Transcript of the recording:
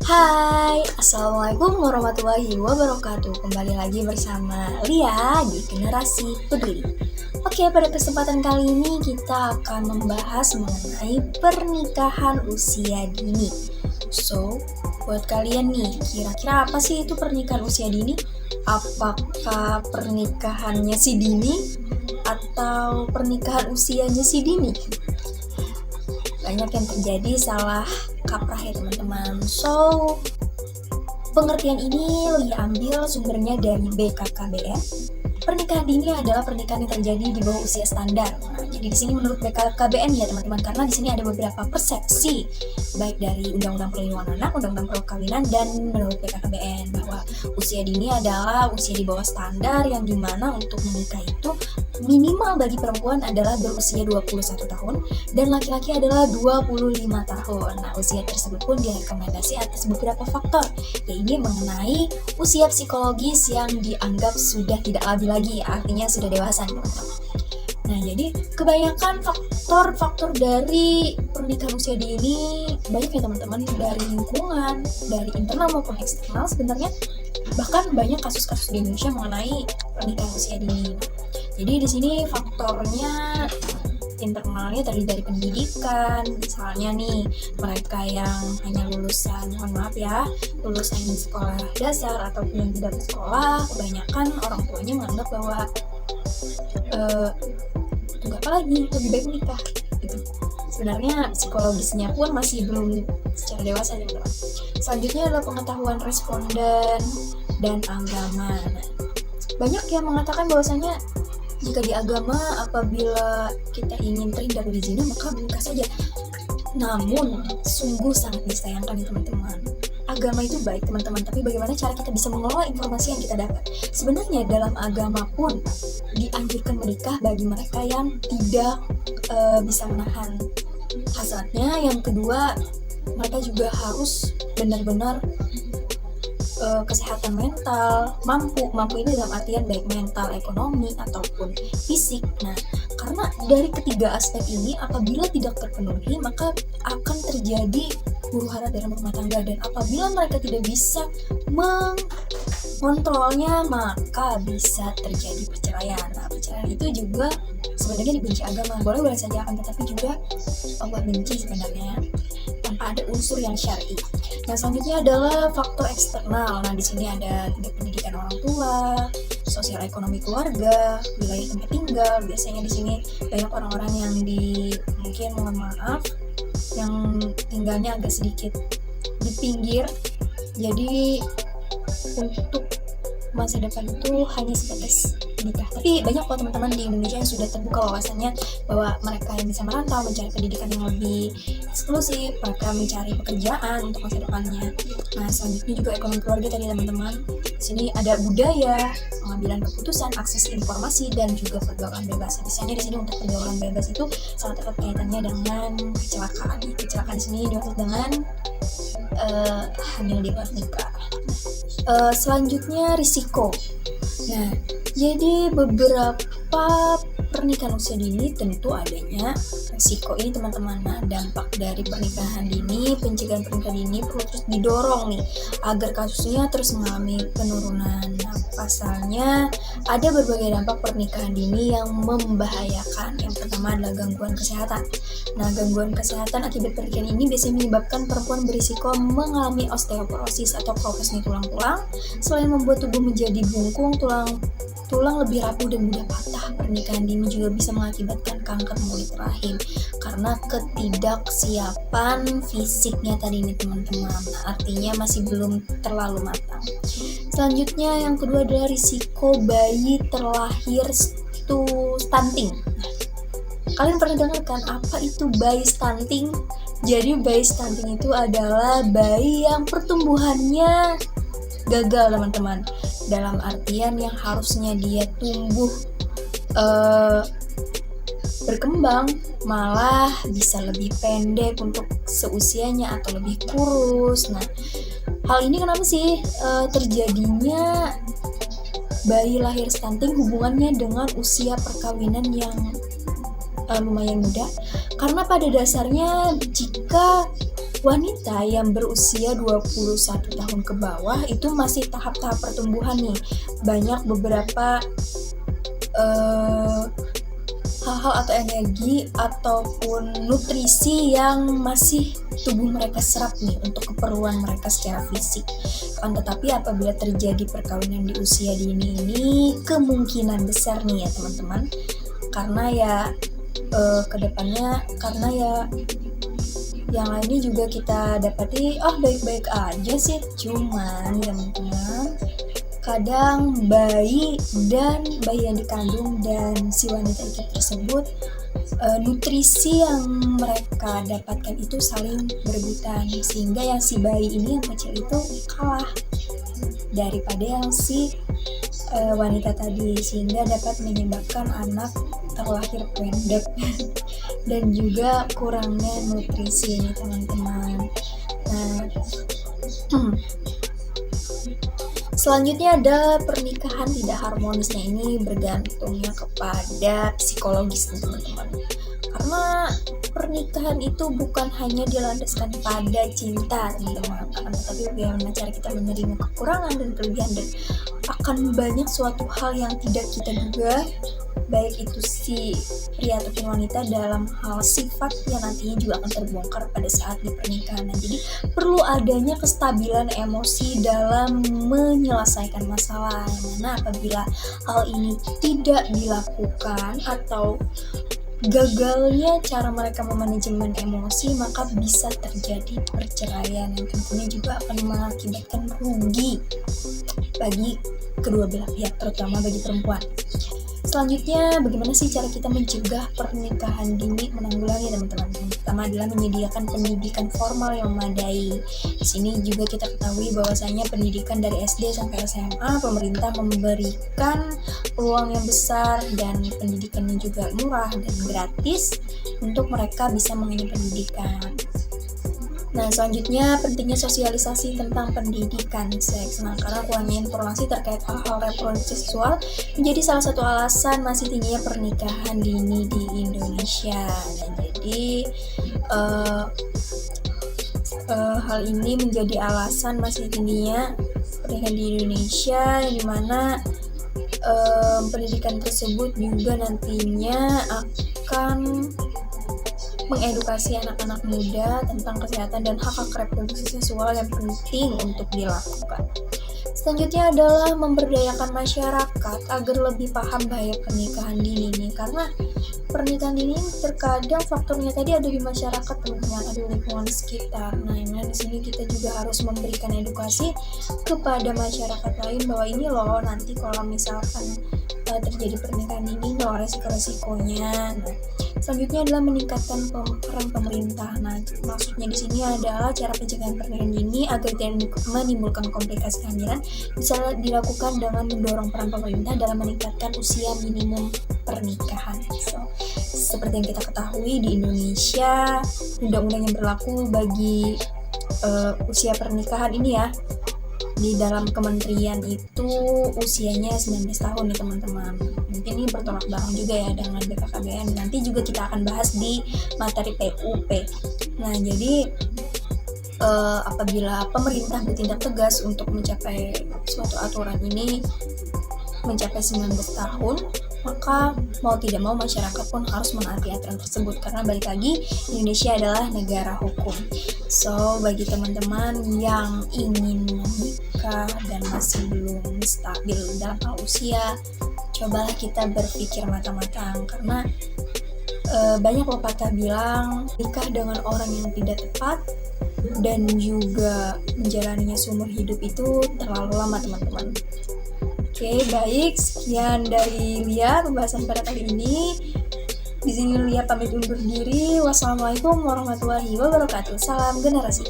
Hai, Assalamualaikum warahmatullahi wabarakatuh. Kembali lagi bersama Lia di Generasi Peduli. Oke, pada kesempatan kali ini kita akan membahas mengenai pernikahan usia dini. So, buat kalian nih, kira-kira apa sih itu pernikahan usia dini? Apakah pernikahannya si dini atau pernikahan usianya si dini? Banyak yang terjadi salah kaprah ya teman-teman. So, pengertian ini Lia ambil sumbernya dari BKKBN. Pernikahan dini adalah pernikahan yang terjadi di bawah usia standar. Nah, jadi di sini menurut BKKBN ya teman-teman, karena di sini ada beberapa persepsi baik dari Undang-Undang Perlindungan Anak, Undang-Undang Perkawinan, dan menurut BKKBN bahwa usia dini adalah usia di bawah standar yang dimana untuk menikah itu minimal bagi perempuan adalah berusia 21 tahun dan laki-laki adalah 25 tahun. Nah, usia tersebut pun direkomendasi atas beberapa faktor, yaitu mengenai usia psikologis yang dianggap sudah tidak labil lagi, artinya sudah dewasa teman-teman. Nah, jadi kebanyakan faktor-faktor dari pernikahan usia dini banyak ya teman-teman, dari lingkungan, dari internal maupun eksternal sebenarnya. Bahkan banyak kasus-kasus di Indonesia mengenai pernikahan usia dini. Jadi di sini faktornya internalnya terdiri dari pendidikan, misalnya nih mereka yang hanya lulusan sekolah dasar ataupun yang tidak bersekolah, kebanyakan orang tuanya menganggap bahwa tunggu apa lagi, lebih baik menikah gitu. Sebenarnya psikologisnya pun masih belum secara dewasa gitu. Selanjutnya adalah pengetahuan responden dan agama. Nah, banyak yang mengatakan bahwasanya jika di agama apabila kita ingin terhindar dari zina maka menikah saja. Namun sungguh sangat disayangkan ya teman-teman. Agama itu baik teman-teman, tapi bagaimana cara kita bisa mengelola informasi yang kita dapat? Sebenarnya dalam agama pun dianjurkan menikah bagi mereka yang tidak bisa menahan hasratnya. Yang kedua, mereka juga harus benar-benar kesehatan mental, mampu ini dalam artian baik mental, ekonomi, ataupun fisik. Nah, karena dari ketiga aspek ini apabila tidak terpenuhi maka akan terjadi huru-hara dalam rumah tangga, dan apabila mereka tidak bisa mengontrolnya maka bisa terjadi perceraian. Nah, perceraian itu juga sebenarnya dibenci agama, boleh saja, akan tetapi juga Allah benci sebenarnya tanpa ada unsur yang syar'i. Yang selanjutnya adalah faktor eksternal. Nah, di sini ada tingkat pendidikan orang tua, sosial ekonomi keluarga, wilayah tempat tinggal. Biasanya di sini banyak orang-orang yang mungkin mohon maaf yang tinggalnya agak sedikit di pinggir. Jadi untuk masa depan itu hanya sebatas nikah. Tapi banyak kok teman-teman di Indonesia yang sudah terbuka wawasannya bahwa mereka yang bisa merantau, mencari pendidikan yang lebih eksklusif, mereka mencari pekerjaan untuk masa depannya. Nah, selanjutnya juga ekonomi keluarga tadi teman-teman. Di sini ada budaya, pengambilan keputusan, akses informasi, dan juga pergaulan bebas. Misalnya di sini untuk pergaulan bebas itu sangat erat kaitannya dengan kecelakaan. Kecelakaan di sini dimaksud dengan hamil di luar nikah. Selanjutnya risiko. Nah, jadi beberapa pernikahan usia dini tentu adanya risiko ini teman-teman. Nah, dampak dari pernikahan dini, pencegahan pernikahan dini perlu terus didorong nih agar kasusnya terus mengalami penurunan. Nah, pasalnya ada berbagai dampak pernikahan dini yang membahayakan. Yang pertama adalah gangguan kesehatan. Nah, gangguan kesehatan akibat pernikahan ini biasanya menyebabkan perempuan berisiko mengalami osteoporosis atau kropesnya tulang-tulang. Selain membuat tubuh menjadi bungkung, tulang lebih rapuh dan mudah patah. Pernikahan dini juga bisa mengakibatkan kanker mulut rahim karena ketidaksiapan fisiknya tadi nih teman-teman. Artinya masih belum terlalu matang. Selanjutnya yang kedua adalah risiko bayi terlahir stunting. Kalian pernah dengar kan apa itu bayi stunting? Jadi bayi stunting itu adalah bayi yang pertumbuhannya gagal teman-teman, dalam artian yang harusnya dia tumbuh berkembang malah bisa lebih pendek untuk seusianya atau lebih kurus. Nah, hal ini kenapa sih terjadinya bayi lahir stunting hubungannya dengan usia perkawinan yang lumayan muda? Karena pada dasarnya jika wanita yang berusia 21 tahun ke bawah itu masih tahap-tahap pertumbuhan nih. Banyak beberapa hal-hal atau energi ataupun nutrisi yang masih tubuh mereka serap nih untuk keperluan mereka secara fisik. Tetapi apabila terjadi perkawinan di usia dini ini kemungkinan besar nih ya teman-teman, karena ya kedepannya, karena ya yang lainnya juga kita dapati baik-baik aja sih, cuman teman-teman kadang bayi yang dikandung dan si wanita itu tersebut, nutrisi yang mereka dapatkan itu saling berebutan, sehingga yang si bayi ini yang kecil itu kalah daripada yang si wanita tadi, sehingga dapat menyebabkan anak terlahir pendek dan juga kurangnya nutrisi ini teman-teman. Nah, selanjutnya ada pernikahan tidak harmonisnya. Ini bergantungnya kepada psikologis teman-teman, karena pernikahan itu bukan hanya dilandaskan pada cinta teman-teman, tetapi bagaimana cara kita menerima kekurangan dan kelebihan, dan akan banyak suatu hal yang tidak kita duga, baik itu si pria ataupun wanita, dalam hal sifat yang nantinya juga akan terbongkar pada saat di pernikahan. Jadi perlu adanya kestabilan emosi dalam menyelesaikan masalah, yang mana apabila hal ini tidak dilakukan atau gagalnya cara mereka memanajemen emosi, maka bisa terjadi perceraian yang tentunya juga akan mengakibatkan rugi bagi kedua belah pihak, terutama bagi perempuan. Selanjutnya, bagaimana sih cara kita mencegah pernikahan dini, menanggulangi teman-teman? Yang pertama adalah menyediakan pendidikan formal yang memadai. Di sini juga kita ketahui bahwasanya pendidikan dari SD sampai SMA, pemerintah memberikan peluang yang besar dan pendidikannya juga murah dan gratis untuk mereka bisa mengenyam pendidikan. Nah, selanjutnya pentingnya sosialisasi tentang pendidikan seks. Nah, karena kurangnya informasi terkait hal-hal reproduksi seksual menjadi salah satu alasan masih tingginya pernikahan dini di Indonesia. Dan jadi hal ini menjadi alasan masih tingginya pernikahan di Indonesia, yang dimana pendidikan tersebut juga nantinya akan mengedukasi anak-anak muda tentang kesehatan dan hak-hak reproduksi seksual yang penting untuk dilakukan. Selanjutnya adalah memberdayakan masyarakat agar lebih paham bahaya pernikahan dini ini, karena pernikahan dini terkadang faktornya tadi ada di masyarakat teman-teman, ada di lingkungan sekitar. Nah, di sini kita juga harus memberikan edukasi kepada masyarakat lain bahwa ini loh nanti kalau misalkan terjadi pernikahan dini loh resiko-resikonya. Nah, selanjutnya adalah meningkatkan peran pemerintah. Nah, maksudnya di sini adalah cara pencegahan pernikahan dini agar tidak menimbulkan komplikasi kehamilan bisa dilakukan dengan mendorong peran pemerintah dalam meningkatkan usia minimum pernikahan. Seperti yang kita ketahui di Indonesia, undang-undang yang berlaku bagi usia pernikahan ini ya, di dalam kementerian itu usianya 19 tahun nih teman-teman. Mungkin ini bertolak belakang juga ya dengan BKKBN. Nanti juga kita akan bahas di materi PUP. Nah, jadi apabila pemerintah bertindak tegas untuk mencapai suatu aturan ini mencapai 19 tahun, maka mau tidak mau masyarakat pun harus menaati aturan tersebut, karena balik lagi Indonesia adalah negara hukum. So, bagi teman-teman yang ingin menikah dan masih belum stabil dalam hal usia, cobalah kita berpikir matang-matang, karena banyak pepatah bilang nikah dengan orang yang tidak tepat dan juga menjalaninya seumur hidup itu terlalu lama teman-teman. Oke, baik, sekian dari Lia pembahasan pada kali ini. Di sini Lia pamit undur diri. Wassalamualaikum warahmatullahi wabarakatuh. Salam generasi.